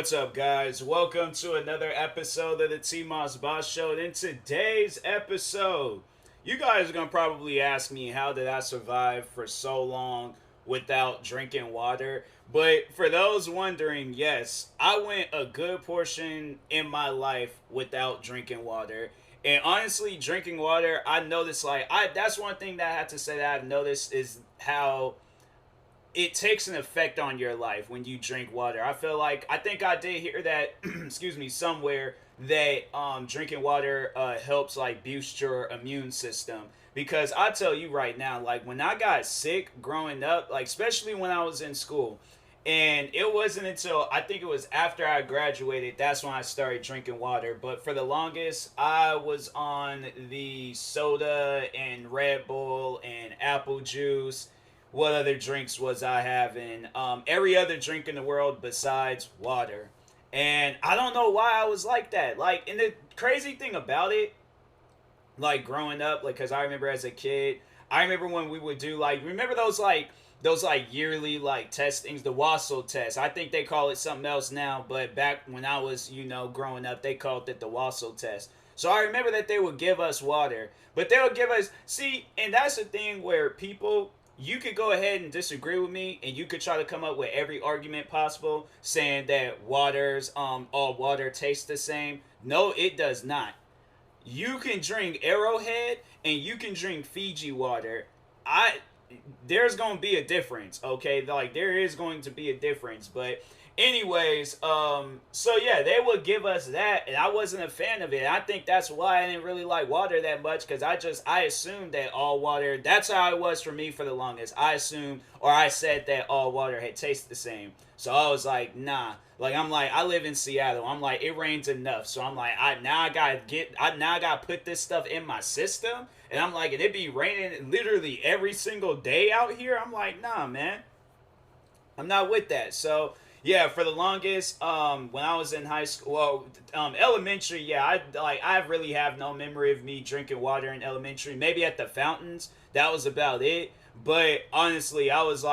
What's up, guys? Welcome to another episode of the TMossBoss Show. And in today's episode, you guys are going to probably ask me, how did I survive for so long without drinking water? But for those wondering, yes, I went a good portion in my life without drinking water. And honestly, drinking water, I noticed, that's one thing that I have to say that I've noticed is how it takes an effect on your life when you drink water. I think I did hear that excuse me, somewhere that drinking water helps like boost your immune system. Because I tell you right now, like when I got sick growing up, like especially when I was in school, and it wasn't until I think it was after I graduated that's when I started drinking water. But for the longest, I was on the soda and Red Bull and apple juice. What other drinks was I having? Every other drink in the world besides water. And I don't know why I was like that. Like, and the crazy thing about it, like growing up, like, cause I remember as a kid, I remember when we would do remember those yearly like testings, the Wassel test. I think they call it something else now, but back when I was growing up, they called it the Wassel test. So I remember that they would give us water, but they would give us and that's the thing where people, you could go ahead and disagree with me, and you could try to come up with every argument possible saying that all water tastes the same. No, it does not. You can drink Arrowhead and you can drink Fiji water. I There's going to be a difference, okay? Like there is going to be a difference, but anyways, so yeah, they would give us that, and I wasn't a fan of it. I think that's why I didn't really like water that much, because I assumed that all water, that's how it was for me for the longest. I assumed, or I said that all water had tasted the same. So I was like, nah. Like I'm like, I live in Seattle. I'm like, it rains enough. So I'm like, I gotta put this stuff in my system. And I'm like, and it be raining literally every single day out here. I'm like, nah, man. I'm not with that. So yeah, for the longest, when I was in high school, elementary, yeah, I really have no memory of me drinking water in elementary. Maybe at the fountains, that was about it. But honestly, I was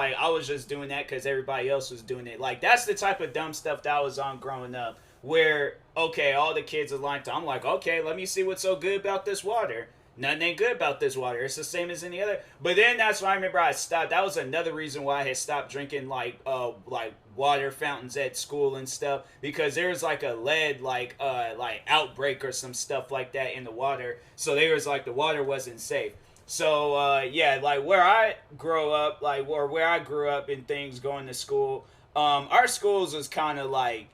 just doing that because everybody else was doing it. Like that's the type of dumb stuff that I was on growing up. Where okay, all the kids are like, I'm like, okay, let me see what's so good about this water. Nothing ain't good about this water. It's the same as any other. But then that's why I remember I stopped. That was another reason why I had stopped drinking like water fountains at school and stuff, because there was like a lead like outbreak or some stuff like that in the water. So there was like the water wasn't safe. So yeah, like where I grow up, like or where I grew up in things going to school, our schools was kind of like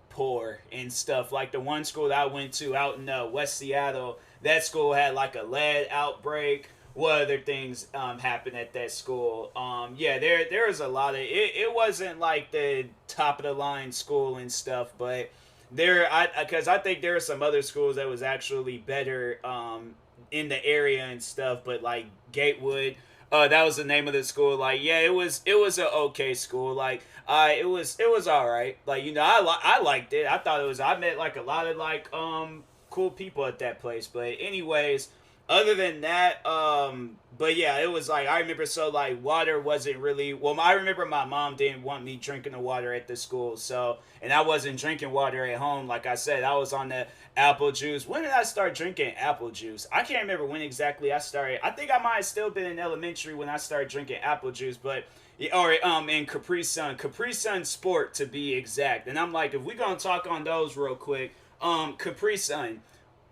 poor and stuff. Like the one school that I went to out in West Seattle, that school had like a lead outbreak. What other things happened at that school? Yeah, there was a lot of it. It wasn't like the top of the line school and stuff, but because I think there are some other schools that was actually better in the area and stuff. But like Gatewood, that was the name of the school. Like yeah, it was an okay school. Like it was all right. Like I liked it. I thought it was. I met like a lot of cool people at that place. But anyways, other than that, but yeah, it was like I remember. So like water wasn't really well. I remember my mom didn't want me drinking the water at the school. So and I wasn't drinking water at home. Like I said, I was on the apple juice. When did I start drinking apple juice? I can't remember when exactly I started. I think I might have still been in elementary when I started drinking apple juice, but or in Capri Sun Sport to be exact. And I'm like, if we gonna talk on those real quick, Capri Sun.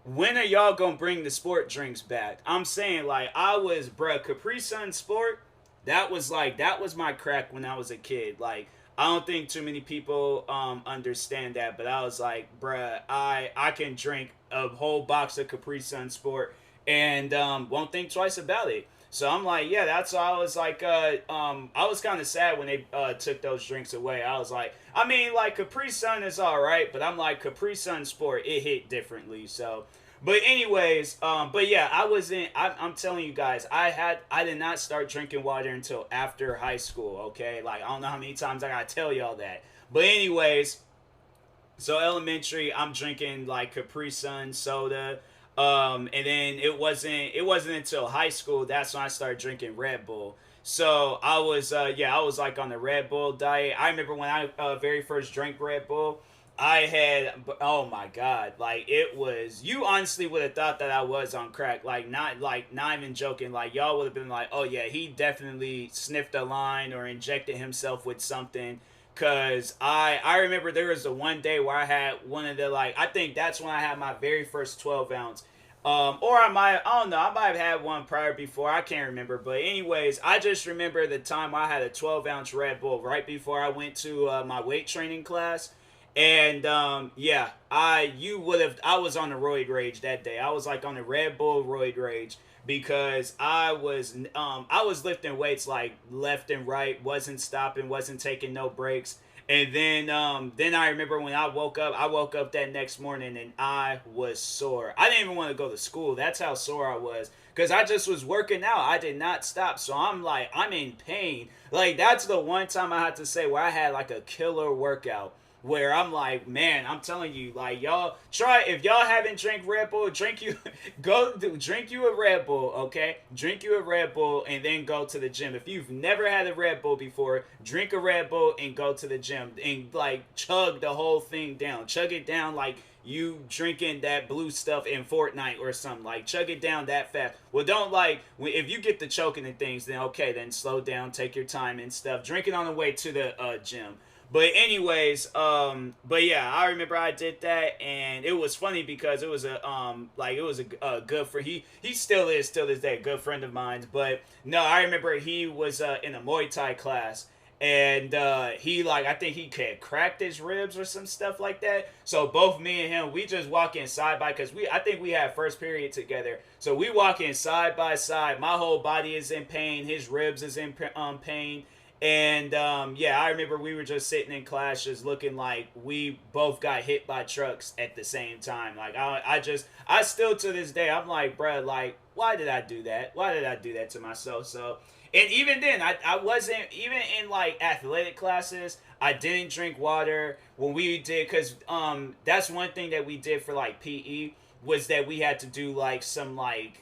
When are y'all gonna bring the sport drinks back? I'm saying like Capri Sun Sport. That was my crack when I was a kid. Like I don't think too many people understand that, but I was like, bruh, I can drink a whole box of Capri Sun Sport and won't think twice about it. So I'm like, yeah, that's why I was like, I was kind of sad when they took those drinks away. I was like, I mean, like Capri Sun is all right, but I'm like Capri Sun Sport, it hit differently. So, but anyways, but yeah, I wasn't. I'm telling you guys, I did not start drinking water until after high school. Okay, like I don't know how many times I gotta tell y'all that. But anyways, so elementary, I'm drinking like Capri Sun soda. And then it wasn't until high school that's when I started drinking Red Bull. So I was like on the Red Bull diet. I remember when I very first drank Red Bull. I had, oh my god, like it was. You honestly would have thought that I was on crack, not even joking. Like y'all would have been like, oh yeah, he definitely sniffed a line or injected himself with something. Cause I remember there was a one day where I had one of the like I think that's when I had my very first 12 ounce. Or I don't know, I might have had one prior before, I can't remember. But anyways, I just remember the time I had a 12 ounce Red Bull right before I went to my weight training class. And yeah, I was on the roid rage that day. I was like on the Red Bull roid rage because I was lifting weights like left and right, wasn't stopping, wasn't taking no breaks. And then I remember when I woke up that next morning and I was sore. I didn't even want to go to school. That's how sore I was. Because I just was working out. I did not stop. So I'm like, I'm in pain. Like, that's the one time I had to say where I had like a killer workout. Where I'm like, man, I'm telling you, like, y'all try, if y'all haven't drank Red Bull, drink you a Red Bull, okay? Drink you a Red Bull and then go to the gym. If you've never had a Red Bull before, drink a Red Bull and go to the gym and like chug the whole thing down. Chug it down like you drinking that blue stuff in Fortnite or something. Like, chug it down that fast. Well, don't like, if you get the choking and things, then okay, then slow down, take your time and stuff. Drink it on the way to the gym. But anyways, but yeah, I remember I did that, and it was funny because it was a good for he still is till this day a good friend of mine. But no, I remember he was in a Muay Thai class, and he like I think he had cracked his ribs or some stuff like that. So both me and him, we just walk in side by because I think we had first period together. So we walk in side by side. My whole body is in pain. His ribs is in pain. And yeah, I remember we were just sitting in class, just looking like we both got hit by trucks at the same time. Like I still to this day, I'm like, bruh, like, why did I do that? Why did I do that to myself? So, and even then, I wasn't even in like athletic classes. I didn't drink water when we did, cause that's one thing that we did for like PE was that we had to do like some like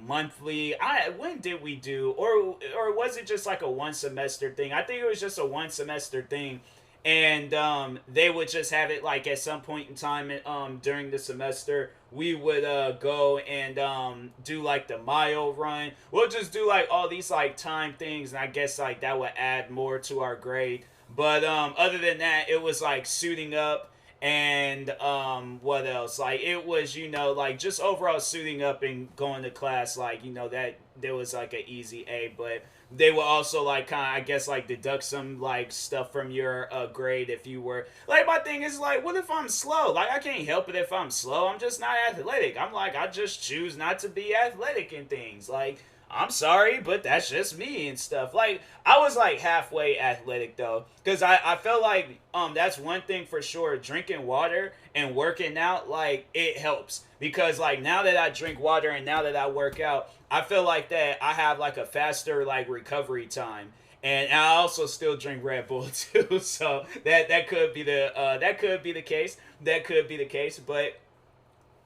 monthly. When did we do, or was it just like a one semester thing? I think it was just a one semester thing. And they would just have it like at some point in time during the semester we would go and do like the mile run. We'll just do like all these like time things, and I guess like that would add more to our grade. But other than that, it was like suiting up. And what else, like it was, like just overall suiting up and going to class, like that there was like an easy A. But they will also like kind of, I guess, like deduct some like stuff from your grade if you were like. My thing is like, what if I'm slow? Like, I can't help it if I'm slow. I'm just not athletic. I'm like, I just choose not to be athletic in things. Like, I'm sorry, but that's just me and stuff. Like, I was like halfway athletic though, because I felt like that's one thing for sure. Drinking water and working out, like, it helps, because like now that I drink water and now that I work out, I feel like that I have like a faster like recovery time. And I also still drink Red Bull too, so that could be the case. That could be the case, but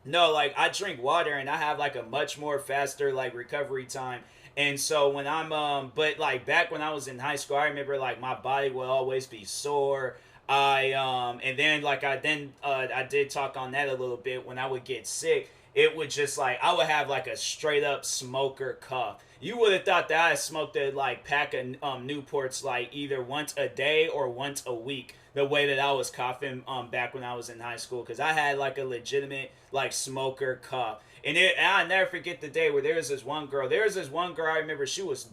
no, like I drink water and I have like a much more faster like recovery time. And so when I'm but like back when I was in high school, I remember like my body would always be sore. And then like I did talk on that a little bit. When I would get sick, it would just like I would have like a straight up smoker cough. You would have thought that I smoked a like pack of Newports like either once a day or once a week. The way that I was coughing back when I was in high school, because I had like a legitimate like smoker cough. And I'll never forget the day where there was this one girl. There was this one girl I remember. She was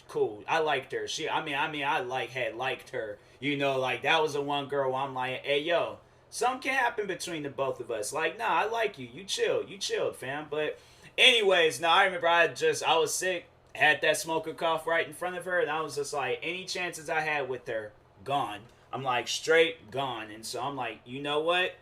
cool. I liked her. I had liked her. Like that was the one girl where I'm like, hey yo, something can happen between the both of us. Like, nah, I like you. You chilled, fam. But anyways, I remember I was sick, had that smoker cough right in front of her, and I was just like, any chances I had with her, gone. I'm like, straight gone. And so I'm like, you know what?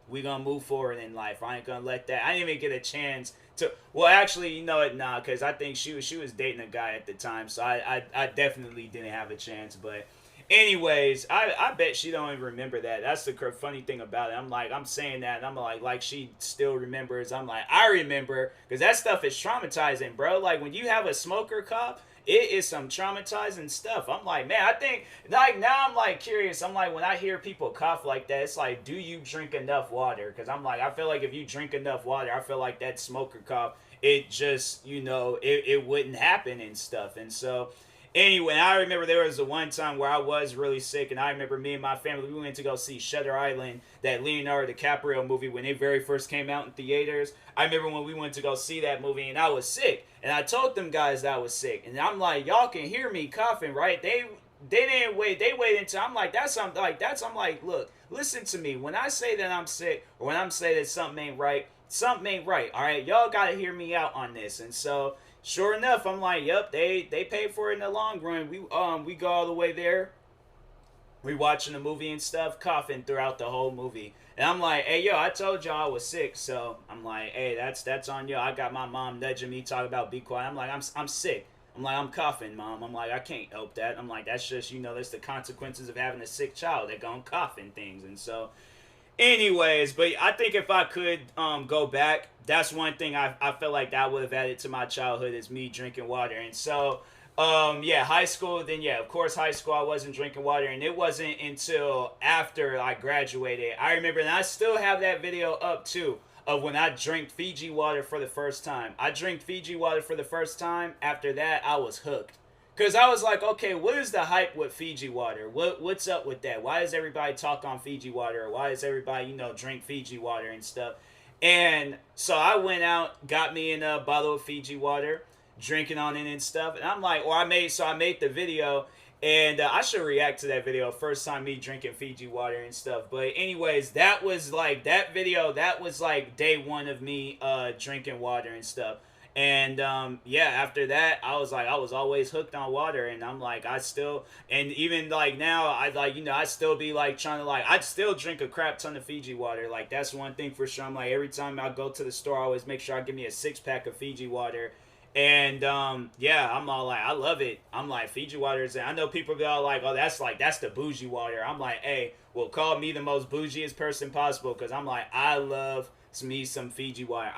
We gonna move forward in life. I ain't gonna let that. I didn't even get a chance to. Well, actually, you know what? Nah, because I think she was dating a guy at the time, so I definitely didn't have a chance. But Anyways, I bet she don't even remember that. That's the funny thing about it. I'm like, I'm saying that, and I'm like she still remembers. I'm like, I remember, because that stuff is traumatizing, bro. Like when you have a smoker cough, it is some traumatizing stuff. I'm like, man, I think like now I'm like curious. I'm like, when I hear people cough like that, it's like, do you drink enough water? Because I'm like, I feel like if you drink enough water, I feel like that smoker cough, it just, it wouldn't happen and stuff. And so anyway, I remember there was a one time where I was really sick, and I remember me and my family, we went to go see Shutter Island, that Leonardo DiCaprio movie, when it very first came out in theaters. I remember when we went to go see that movie, and I was sick, and I told them guys that I was sick, and I'm like, y'all can hear me coughing, right? They didn't wait. They waited until I'm like, I'm like, look, listen to me. When I say that I'm sick, or when I'm saying that something ain't right, something ain't right. All right, y'all gotta hear me out on this. And so sure enough, I'm like, yep, they paid for it in the long run. We go all the way there. We watching the movie and stuff, coughing throughout the whole movie. And I'm like, hey yo, I told y'all I was sick, so I'm like, hey, that's on you. I got my mom nudging me, talking about be quiet. I'm like, I'm sick. I'm like, I'm coughing, mom. I'm like, I can't help that. I'm like, that's just, that's the consequences of having a sick child. They're gonna cough and things. And so anyways, but I think if I could go back, that's one thing I feel like that would have added to my childhood, is me drinking water. And so yeah, high school, then yeah, of course high school I wasn't drinking water, and it wasn't until after I graduated. I remember, and I still have that video up too, of when I drank Fiji water for the first time. I drank Fiji water for the first time. After that, I was hooked. Cause I was like, okay, what is the hype with Fiji water? What's up with that? Why does everybody talk on Fiji water? Or why does everybody, drink Fiji water and stuff? And so I went out, got me in a bottle of Fiji water, drinking on it and stuff. And I'm like, I made the video, and I should react to that video. First time me drinking Fiji water and stuff. But anyways, that was like that video. That was like day one of me drinking water and stuff. And yeah, after that, I was always hooked on water, and I'm like, and even like now, I still be like trying to I'd still drink a crap ton of Fiji water. Like that's one thing for sure. I'm like, every time I go to the store, I always make sure I give me a 6-pack of Fiji water. And yeah, I'm all like, I love it. I'm like, Fiji water is, I know people be all like, oh, that's the bougie water. I'm like, hey, well, call me the most bougiest person possible, because I'm like, I love me some Fiji water.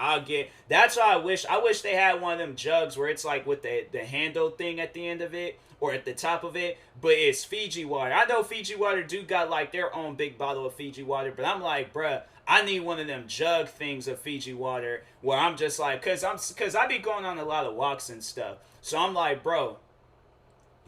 That's why I wish they had one of them jugs where it's like with the handle thing at the end of it, or at the top of it, but it's Fiji water. I know Fiji water do got like their own big bottle of Fiji water, but I'm like, bruh, I need one of them jug things of Fiji water, where I'm just like, cause I be going on a lot of walks and stuff. So I'm like, bro,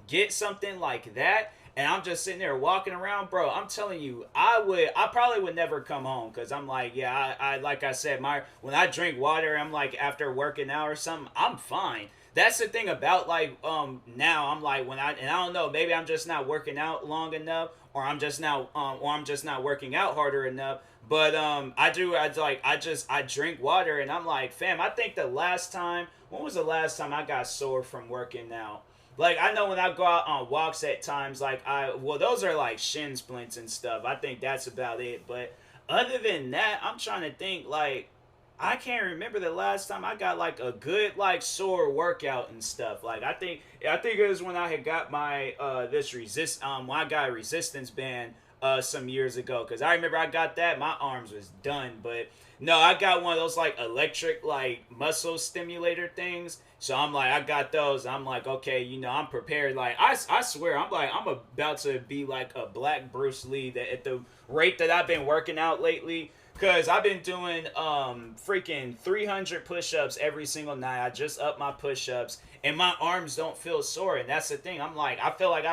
get something like that. And I'm just sitting there walking around, bro. I'm telling you, I probably would never come home, because I'm like, yeah, I like I said, when I drink water, I'm like, after working out or something, I'm fine. That's the thing about now, I'm like, and I don't know, maybe I'm just not working out long enough, or I'm just not working out harder enough. But I drink water, and I'm like, fam, I think when was the last time I got sore from working out? Like, I know when I go out on walks at times, those are like shin splints and stuff. I think that's about it. But other than that, I'm trying to think, I can't remember the last time I got like a good sore workout and stuff. Like I think it was when I had got my when I got a resistance band some years ago, because I remember I got that, my arms was done. But no, I got one of those electric muscle stimulator things. So I'm like, I got those. I'm like, okay, I'm prepared. I swear, I'm about to be like a black Bruce Lee at the rate that I've been working out lately. Cause I've been doing freaking 300 push-ups every single night. I just upped my push-ups, and my arms don't feel sore. And that's the thing. I'm like, I feel like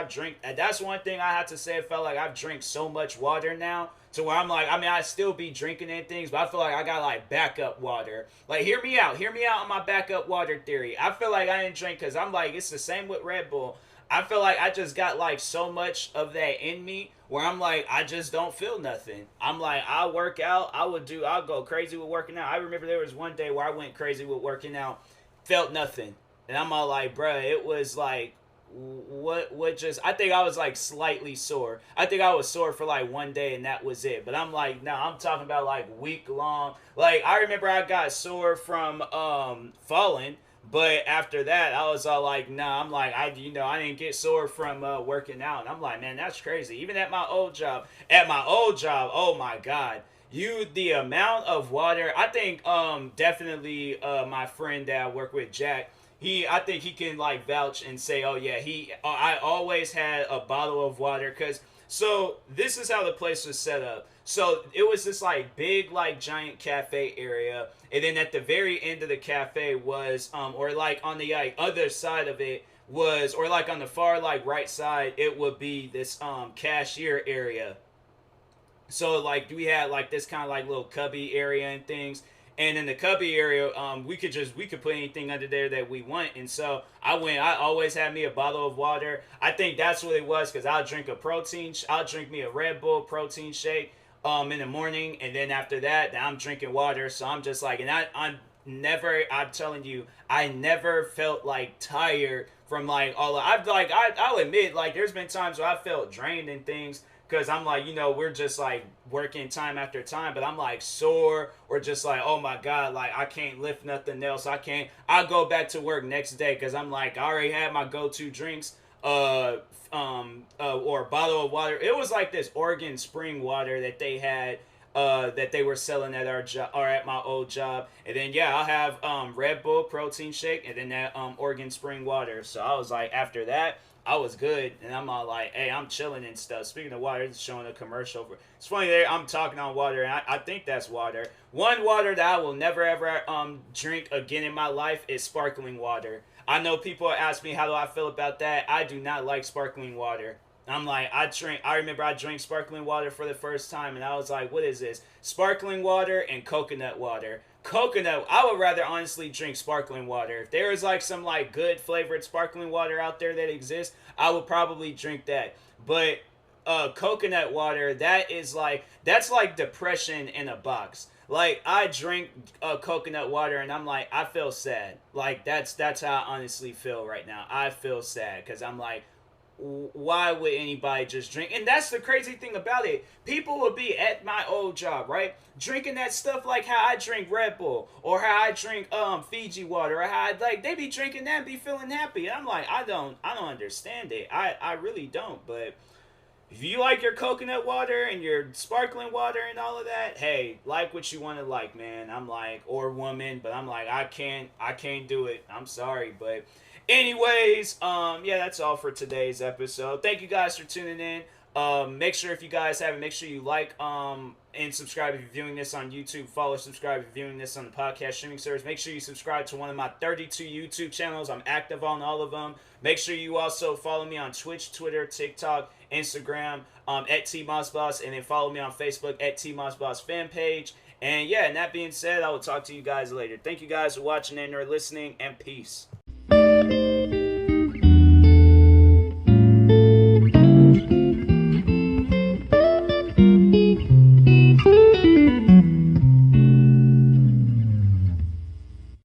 that's one thing I have to say. I felt like I've drank so much water now, to where I'm like, I still be drinking and things, but I feel like I got backup water. Hear me out on my backup water theory. I feel like I didn't drink, cause I'm like, it's the same with Red Bull. I feel like I just got so much of that in me, where I'm like, I just don't feel nothing. I'm like, I'll work out, I'll go crazy with working out. I remember there was one day where I went crazy with working out, felt nothing. And I'm all like, bruh, it was I think I was slightly sore. I think I was sore for one day, and that was it. But I'm like, no, I'm talking about week long. I remember I got sore from falling. But after that, I was all like, nah. I'm like, I didn't get sore from working out. And I'm like, man, that's crazy. Even at my old job, oh my god, the amount of water. I think definitely my friend that I work with, Jack. I think he can like vouch and say, oh yeah, I always had a bottle of water because. So this is how the place was set up. So it was this like big like giant cafe area, and then at the very end of the cafe was or like on the like other side of it was, or like on the far like right side, it would be this cashier area. So like we had like this kind of like little cubby area and things. And in the cubby area, we could put anything under there that we want. And so I always had me a bottle of water. I think that's what it was because I'll drink me a Red Bull protein shake in the morning, and then after that, I'm drinking water. So I'm just like, and I'm telling you, I never felt like tired from like I'll admit like there's been times where I felt drained and things because I'm like, we're just like working time after time, but I'm like sore or just like, oh my god, like I can't lift nothing else. I'll go back to work next day because I'm like, I already had my go-to drinks, or a bottle of water. It was like this Oregon spring water that they had, that they were selling at our job or at my old job. And then yeah, I'll have Red Bull protein shake and then that Oregon spring water. So I was like, after that, I was good, and I'm all like, hey, I'm chilling and stuff. Speaking of water, it's showing a commercial for. It's funny there. I'm talking on water, and I think that's water. One water that I will never ever drink again in my life is sparkling water. I know people ask me how do I feel about that. I do not like sparkling water. I'm like, I remember I drank sparkling water for the first time, and I was like, what is this? Sparkling water and coconut water. I would rather honestly drink sparkling water. If there is like some like good flavored sparkling water out there that exists, I would probably drink that. But coconut water, that's like depression in a box. Like I drink coconut water and I'm like, I feel sad. Like that's how I honestly feel right now. I feel sad because I'm like, why would anybody just drink? And that's the crazy thing about it. People would be at my old job, right, drinking that stuff like how I drink Red Bull or how I drink Fiji water, or how they be drinking that and be feeling happy. And I'm like, I don't understand it. I really don't. But if you like your coconut water and your sparkling water and all of that, hey, like what you want to like, man. I'm like, or woman, but I'm like, I can't do it. I'm sorry, but anyways, yeah, that's all for today's episode. Thank you guys for tuning in. Make sure if you guys haven't, make sure you like and subscribe if you're viewing this on YouTube. Follow, subscribe if you're viewing this on the podcast streaming service. Make sure you subscribe to one of my 32 YouTube channels. I'm active on all of them. Make sure you also follow me on Twitch, Twitter, TikTok, Instagram, at TMossBoss, and then follow me on Facebook at TMossBoss fan page. And yeah, and that being said, I will talk to you guys later. Thank you guys for watching and or listening, and peace.